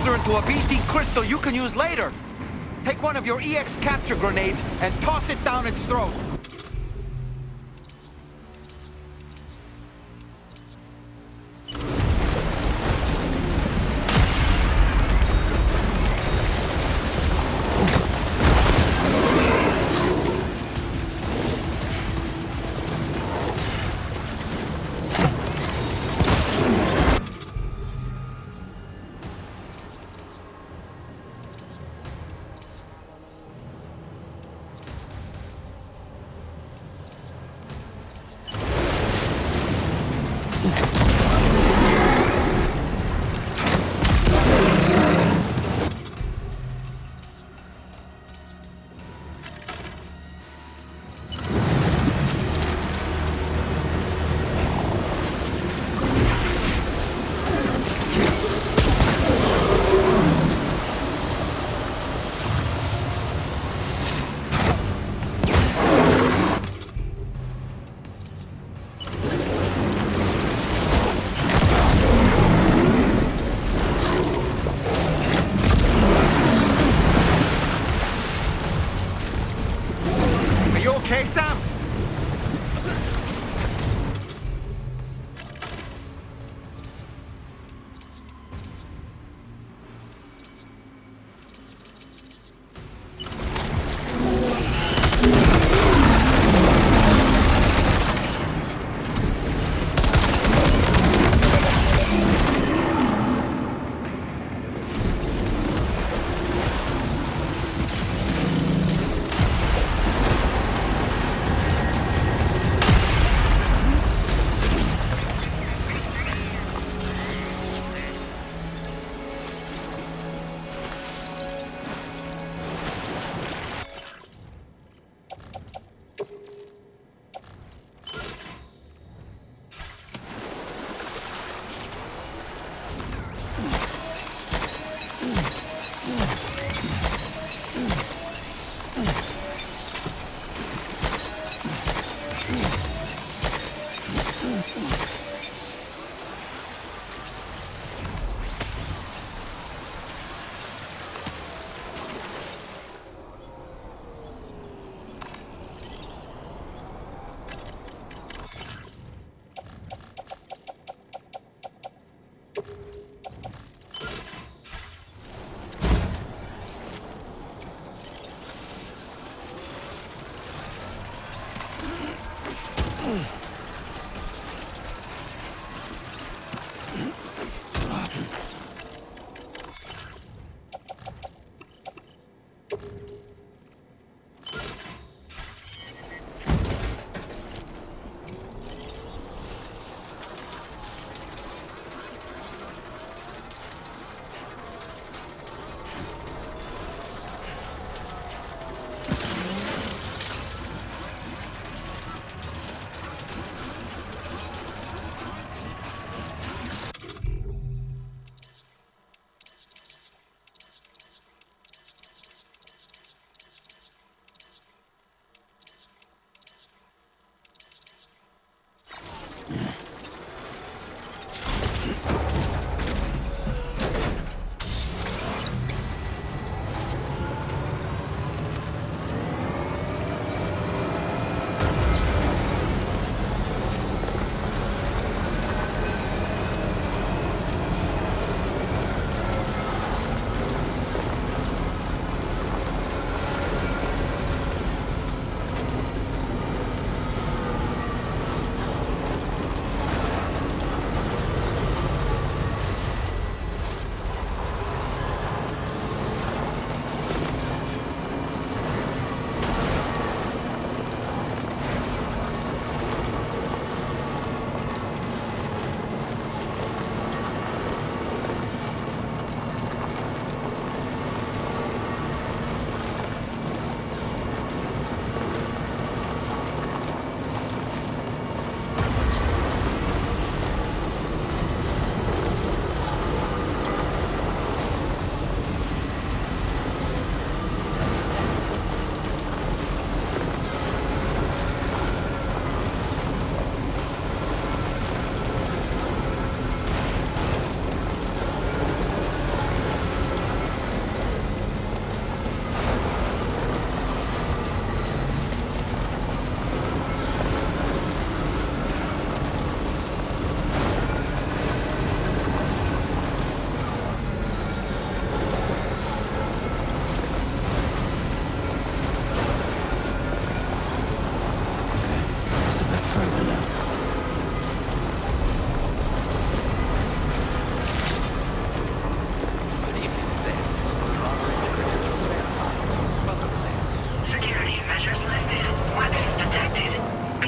boulder into a BT crystal you can use later. Take one of your EX capture grenades and toss it down its throat. Okay, Sam?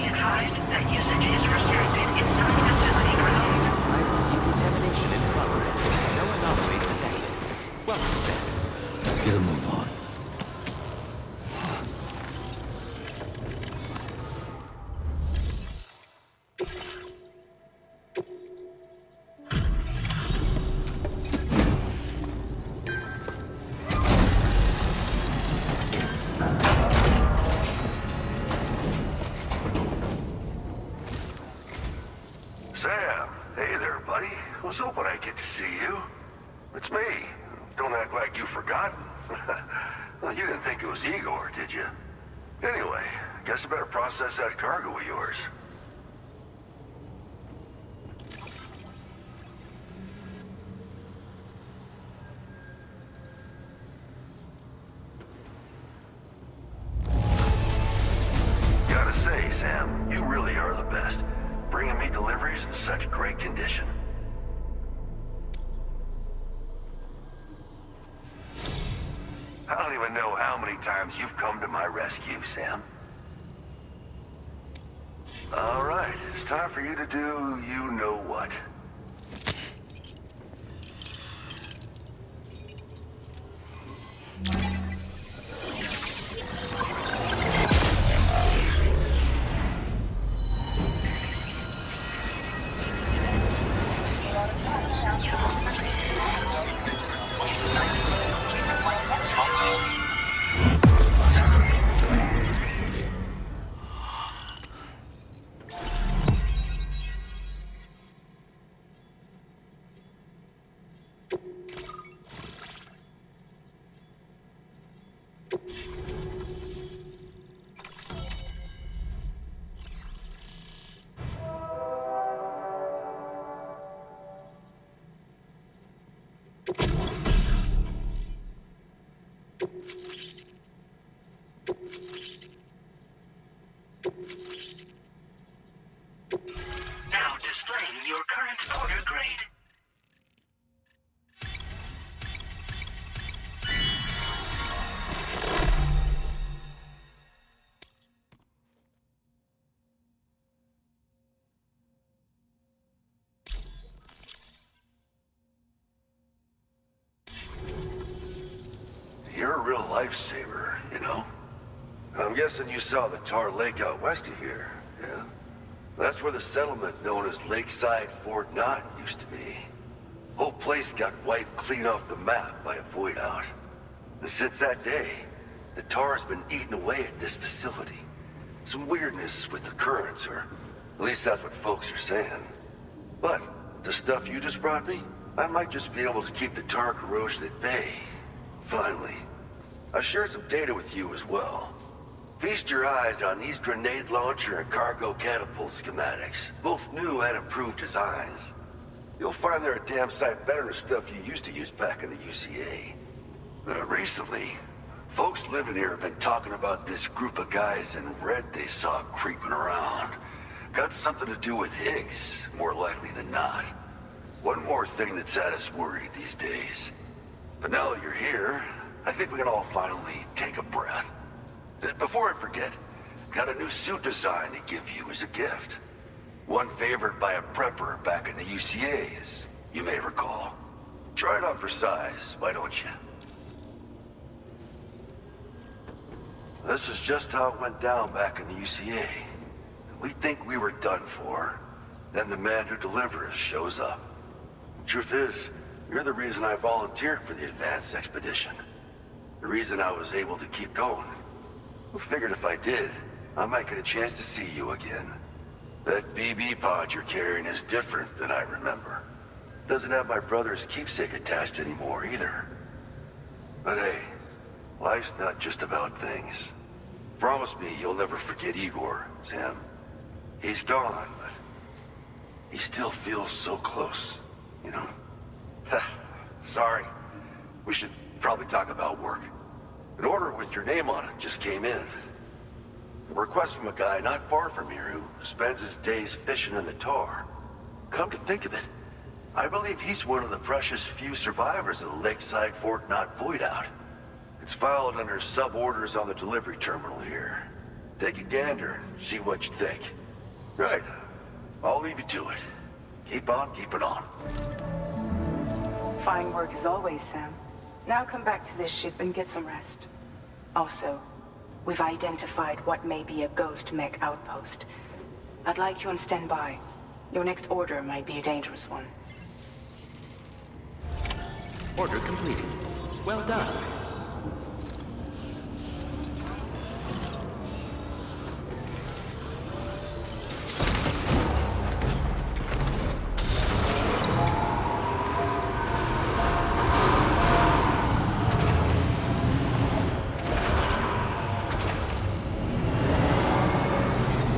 Be advised that usage is restricted inside facility grounds. Decontamination in progress. No anomalies detected. Welcome, Sam. Let's get a move on. Sam, hey there, buddy. Was hoping I'd get to see you. It's me. Don't act like you've forgotten. Well, you didn't think it was Igor, did you? Anyway, guess I better process that cargo of yours. Gotta say, Sam, you really are the best. Bringing me deliveries in such great condition. I don't even know how many times you've come to my rescue, Sam. All right, it's time for you to do you-know-what. Now displaying your current order grade. You're a real lifesaver, you know? I'm guessing you saw the Tar Lake out west of here, yeah? That's where the settlement known as Lakeside Fort Knott used to be. Whole place got wiped clean off the map by a void out. And since that day, the Tar's been eating away at this facility. Some weirdness with the currents, or at least that's what folks are saying. But the stuff you just brought me, I might just be able to keep the Tar corrosion at bay. Finally. I shared some data with you as well. Feast your eyes on these grenade launcher and cargo catapult schematics, both new and improved designs. You'll find they're a damn sight better than stuff you used to use back in the UCA. Recently, folks living here have been talking about this group of guys in red they saw creeping around. Got something to do with Higgs, more likely than not. One more thing that's had us worried these days. But now that you're here, I think we can all finally take a breath. Before I forget, got a new suit design to give you as a gift. One favored by a prepper back in the UCA, as you may recall. Try it on for size, why don't you? This is just how it went down back in the UCA. We think we were done for. Then the man who delivers shows up. Truth is, you're the reason I volunteered for the advanced expedition. The reason I was able to keep going. I figured if I did, I might get a chance to see you again. That BB pod you're carrying is different than I remember. Doesn't have my brother's keepsake attached anymore either. But hey, life's not just about things. Promise me you'll never forget Igor, Sam. He's gone, but he still feels so close, you know? Sorry. We should probably talk about work. An order with your name on it just came in. A request from a guy not far from here who spends his days fishing in the Tar. Come to think of it, I believe he's one of the precious few survivors of the Lakeside Fort Knott void out. It's filed under sub-orders on the delivery terminal here. Take a gander, see what you think. Right. I'll leave you to it. Keep on keeping on. Fine work as always, Sam. Now come back to this ship and get some rest. Also, we've identified what may be a ghost mech outpost. I'd like you on standby. Your next order might be a dangerous one. Order completed. Well done.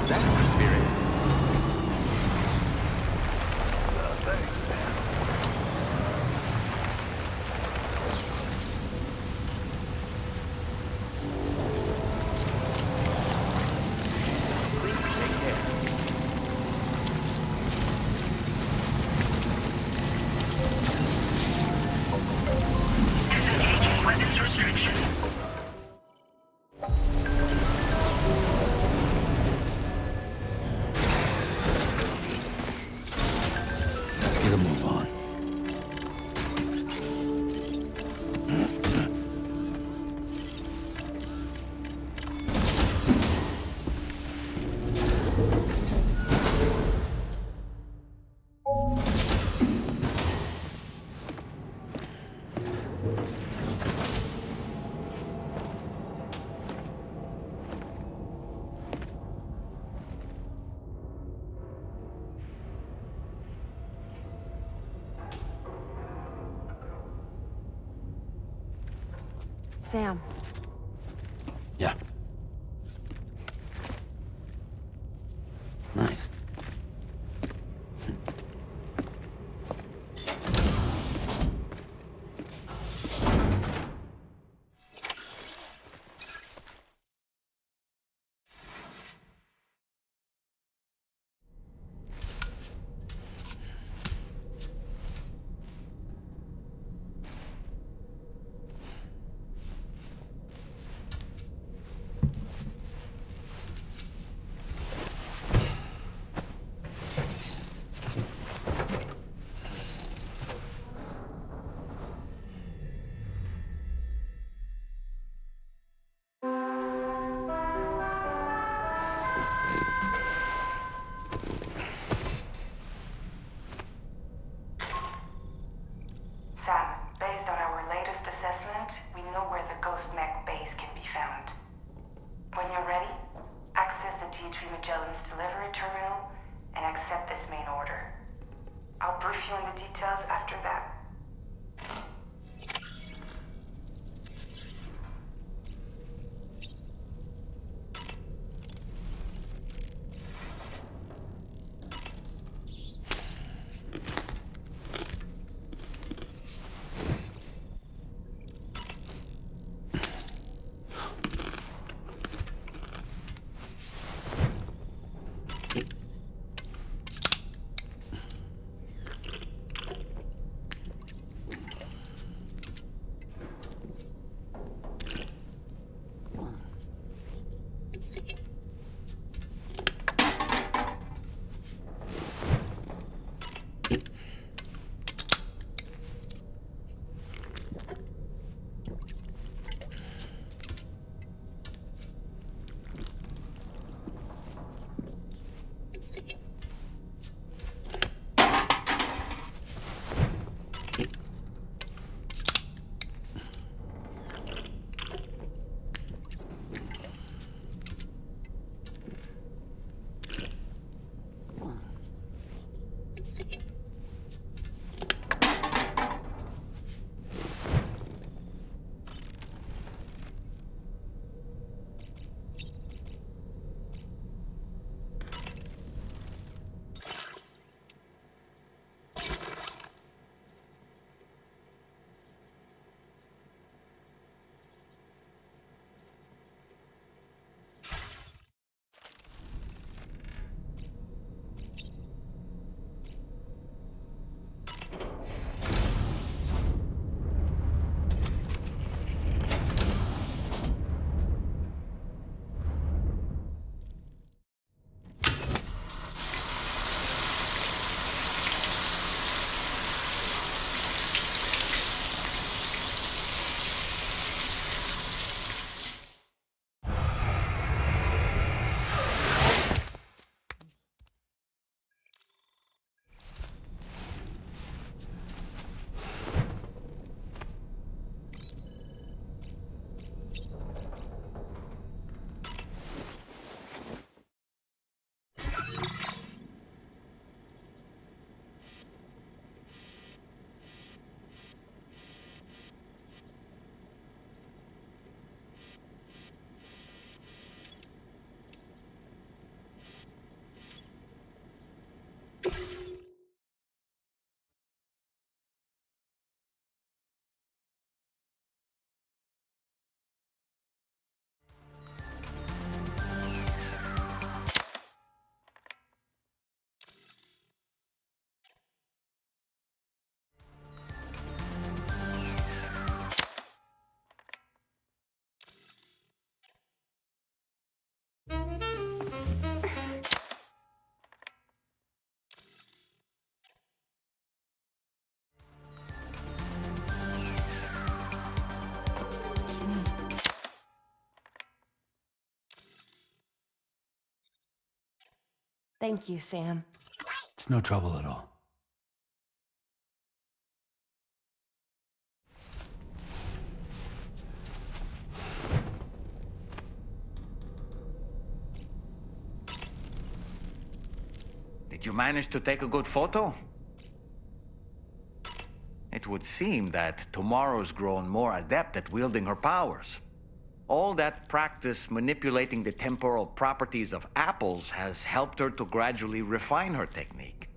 That's the spirit. Thanks, man. Please take care. Disengaging weapons restriction. Let's get a move on. Sam, Yeah. Nice. Thank you, Sam. It's no trouble at all. Did you manage to take a good photo? It would seem that Tomorrow's grown more adept at wielding her powers. All that practice manipulating the temporal properties of apples has helped her to gradually refine her technique.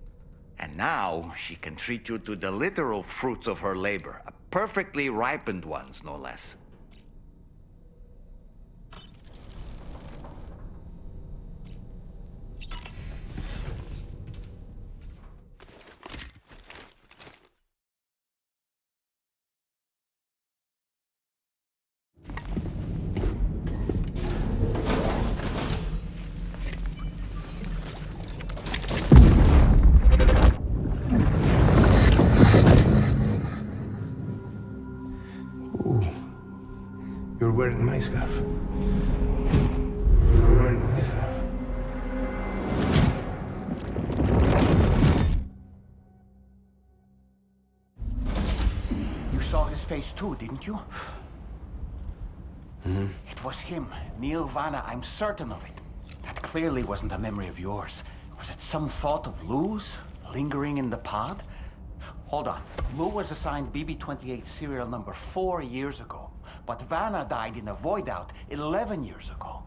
And now she can treat you to the literal fruits of her labor, perfectly ripened ones, no less. You're wearing my scarf. You're wearing my scarf. You saw his face too, didn't you? Mm-hmm. It was him, Neil Vanna, I'm certain of it. That clearly wasn't a memory of yours. Was it some thought of Lou's, lingering in the pod? Hold on. Lou was assigned BB-28 serial number 4 years ago. But Vanna died in a void out 11 years ago.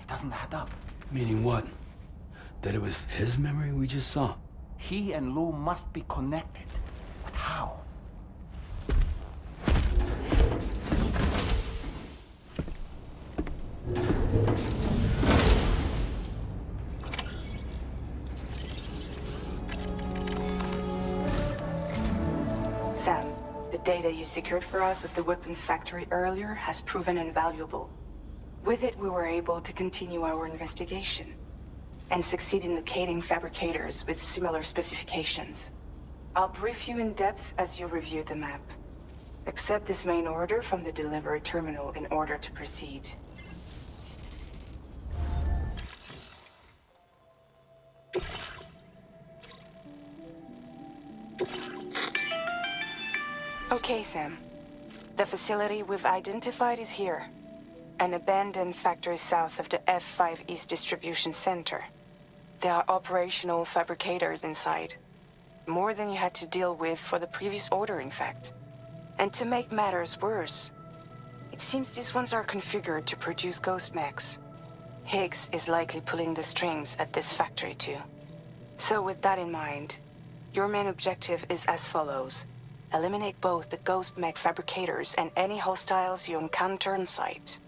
It doesn't add up. Meaning what? That it was his memory we just saw? He and Lou must be connected. But how? Sam, the data you secured for us of the weapons factory earlier has proven invaluable. With it, we were able to continue our investigation and succeed in locating fabricators with similar specifications. I'll brief you in depth as you review the map. Accept this main order from the delivery terminal in order to proceed. Okay, Sam. The facility we've identified is here. An abandoned factory south of the F5 East Distribution Center. There are operational fabricators inside. More than you had to deal with for the previous order, in fact. And to make matters worse, it seems these ones are configured to produce ghost mechs. Higgs is likely pulling the strings at this factory too. So with that in mind, your main objective is as follows. Eliminate both the ghost mech fabricators and any hostiles you encounter on site.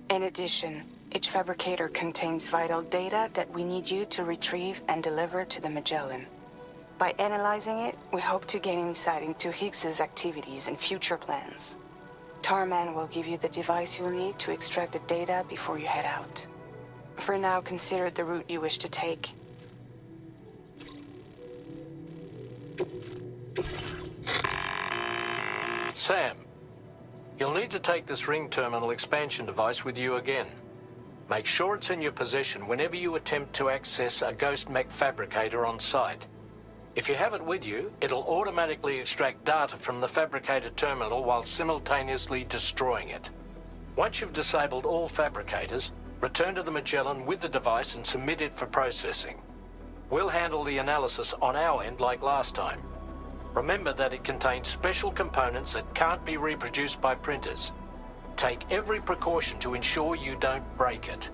In addition, each fabricator contains vital data that we need you to retrieve and deliver to the Magellan. By analyzing it, we hope to gain insight into Higgs's activities and future plans. Tarman will give you the device you'll need to extract the data before you head out. For now, consider the route you wish to take. Sam, you'll need to take this ring terminal expansion device with you again. Make sure it's in your possession whenever you attempt to access a ghost mech fabricator on site. If you have it with you, it'll automatically extract data from the fabricator terminal while simultaneously destroying it. Once you've disabled all fabricators, return to the Magellan with the device and submit it for processing. We'll handle the analysis on our end like last time. Remember that it contains special components that can't be reproduced by printers. Take every precaution to ensure you don't break it.